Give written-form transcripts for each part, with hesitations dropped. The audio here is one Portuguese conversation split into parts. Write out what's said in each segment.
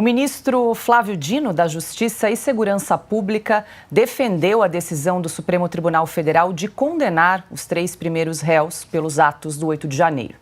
O ministro Flávio Dino, da Justiça e Segurança Pública, defendeu a decisão do Supremo Tribunal Federal de condenar os 3 primeiros réus pelos atos do 8 de janeiro.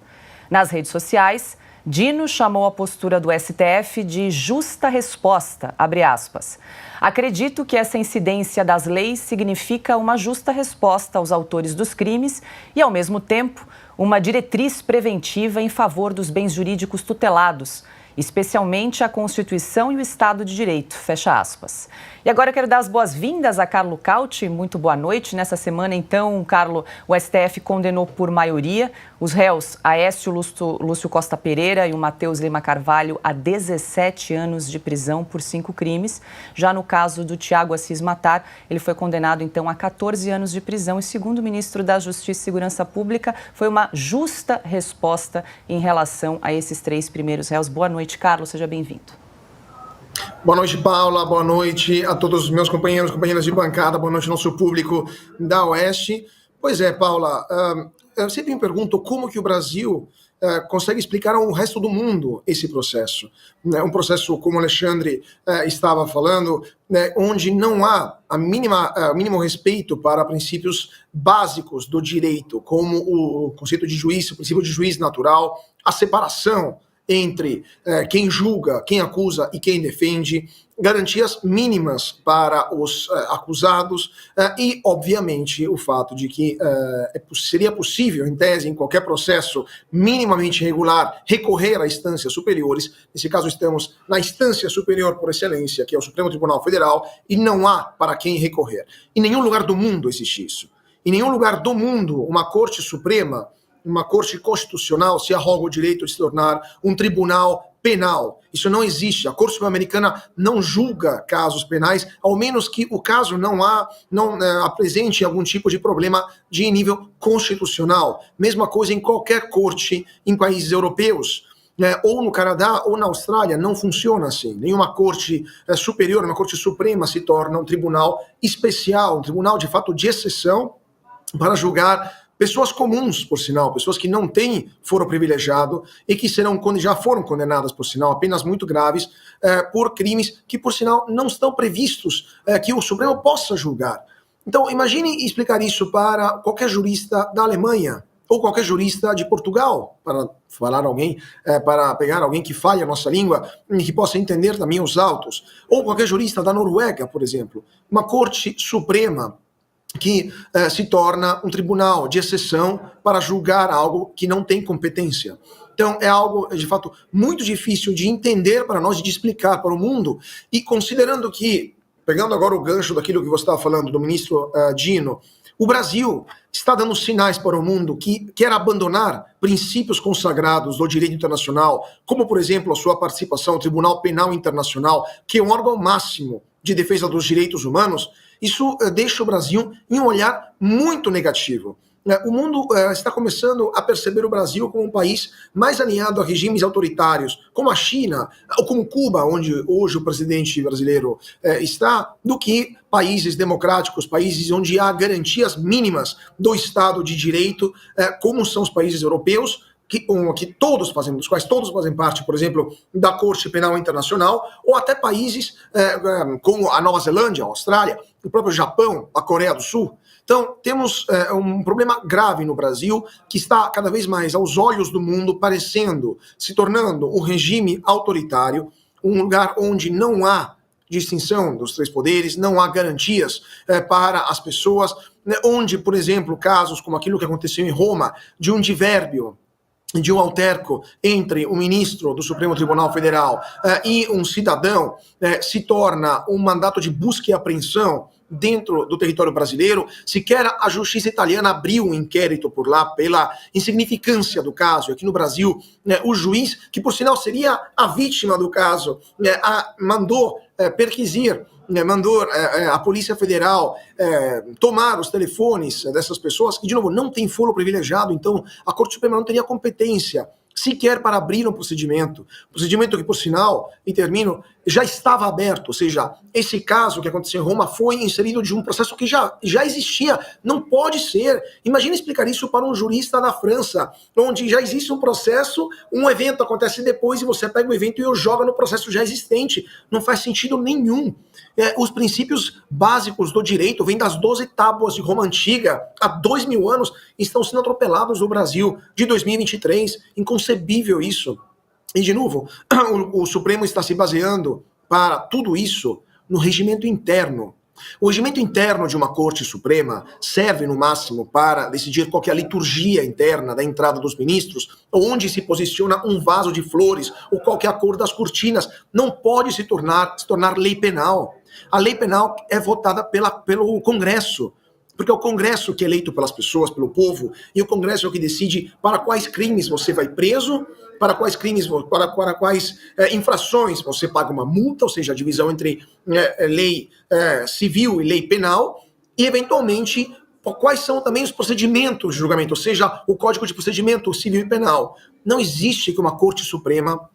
Nas redes sociais, Dino chamou a postura do STF de justa resposta, abre aspas. Acredito que essa incidência das leis significa uma justa resposta aos autores dos crimes e, ao mesmo tempo, uma diretriz preventiva em favor dos bens jurídicos tutelados, especialmente a Constituição e o Estado de Direito, fecha aspas. E agora eu quero dar as boas-vindas a Carlo Cauti. Muito boa noite. Nessa semana, então, Carlo, o STF condenou por maioria os réus Aécio Lúcio Costa Pereira e o Matheus Lima Carvalho a 17 anos de prisão por 5 crimes. Já no caso do Tiago Assis Matar, ele foi condenado, então, a 14 anos de prisão e, segundo o ministro da Justiça e Segurança Pública, foi uma justa resposta em relação a esses 3 primeiros réus. Boa noite, Carlos. Seja bem-vindo. Boa noite, Paula. Boa noite a todos os meus companheiros e companheiras de bancada. Boa noite ao nosso público da Oeste. Pois é, Paula, eu sempre me pergunto como que o Brasil consegue explicar ao resto do mundo esse processo. Um processo, como o Alexandre estava falando, onde não há o mínimo respeito para princípios básicos do direito, como o conceito de juiz, o princípio de juiz natural, a separação entre quem julga, quem acusa e quem defende, garantias mínimas para os acusados e, obviamente, o fato de que seria possível, em tese, em qualquer processo minimamente regular, recorrer a instâncias superiores. Nesse caso, estamos na instância superior por excelência, que é o Supremo Tribunal Federal, e não há para quem recorrer. Em nenhum lugar do mundo existe isso. Em nenhum lugar do mundo, uma Corte Suprema, uma corte constitucional se arroga o direito de se tornar um tribunal penal. Isso não existe. A Corte Suprema-Americana não julga casos penais, ao menos que o caso não apresente algum tipo de problema de nível constitucional. Mesma coisa em qualquer corte em países europeus. Ou no Canadá ou na Austrália, não funciona assim. Nenhuma corte superior, uma corte suprema se torna um tribunal especial, um tribunal de fato de exceção para julgar pessoas comuns, por sinal, pessoas que não têm foro privilegiado e que já foram condenadas, por sinal, apenas muito graves, por crimes que, por sinal, não estão previstos que o Supremo possa julgar. Então, imagine explicar isso para qualquer jurista da Alemanha ou qualquer jurista de Portugal, para pegar alguém que fale a nossa língua e que possa entender também os autos, ou qualquer jurista da Noruega, por exemplo. Uma Corte Suprema que se torna um tribunal de exceção para julgar algo que não tem competência. Então, é algo, de fato, muito difícil de entender para nós e de explicar para o mundo. E considerando que, pegando agora o gancho daquilo que você estava falando, do ministro Dino, o Brasil está dando sinais para o mundo que quer abandonar princípios consagrados do direito internacional, como, por exemplo, a sua participação no Tribunal Penal Internacional, que é um órgão máximo de defesa dos direitos humanos. Isso deixa o Brasil em um olhar muito negativo. O mundo está começando a perceber o Brasil como um país mais alinhado a regimes autoritários, como a China, ou como Cuba, onde hoje o presidente brasileiro está, do que países democráticos, países onde há garantias mínimas do Estado de Direito, como são os países europeus, dos quais todos fazem parte, por exemplo, da Corte Penal Internacional, ou até países como a Nova Zelândia, a Austrália, o próprio Japão, a Coreia do Sul. Então, temos um problema grave no Brasil, que está cada vez mais aos olhos do mundo se tornando um regime autoritário, um lugar onde não há distinção dos 3 poderes, não há garantias para as pessoas, onde, por exemplo, casos como aquilo que aconteceu em Roma, de um diverbio, de um alterco entre o ministro do Supremo Tribunal Federal e um cidadão se torna um mandato de busca e apreensão dentro do território brasileiro. Sequer a justiça italiana abriu um inquérito por lá pela insignificância do caso. Aqui no Brasil, o juiz, que por sinal seria a vítima do caso, mandou perquisir, mandou a Polícia Federal tomar os telefones dessas pessoas, que, de novo, não tem foro privilegiado, então a Corte Suprema não teria competência sequer para abrir um procedimento que, por sinal, e termino, já estava aberto, ou seja, esse caso que aconteceu em Roma foi inserido de um processo que já existia. Não pode ser. Imagina explicar isso para um jurista da França, onde já existe um processo, um evento acontece depois e você pega o evento e o joga no processo já existente. Não faz sentido nenhum. Os princípios básicos do direito vêm das 12 tábuas de Roma Antiga, há 2000 anos, estão sendo atropelados no Brasil de 2023. Inconcebível isso. E, de novo, o Supremo está se baseando para tudo isso no regimento interno. O regimento interno de uma Corte Suprema serve, no máximo, para decidir qual que é a liturgia interna da entrada dos ministros, onde se posiciona um vaso de flores, ou qual que é a cor das cortinas. Não pode se tornar lei penal. A lei penal é votada pelo Congresso, porque é o Congresso que é eleito pelas pessoas, pelo povo, e o Congresso é o que decide para quais crimes você vai preso, para quais crimes, para quais infrações você paga uma multa, ou seja, a divisão entre lei civil e lei penal, e eventualmente quais são também os procedimentos de julgamento, ou seja, o Código de Procedimento Civil e Penal. Não existe que uma Corte Suprema,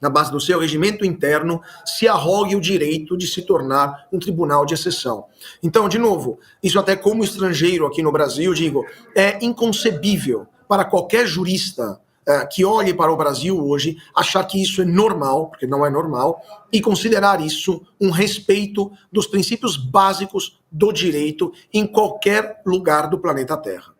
na base do seu regimento interno, se arrogue o direito de se tornar um tribunal de exceção. Então, de novo, isso até como estrangeiro aqui no Brasil, digo, é inconcebível para qualquer jurista que olhe para o Brasil hoje, achar que isso é normal, porque não é normal, e considerar isso um respeito dos princípios básicos do direito em qualquer lugar do planeta Terra.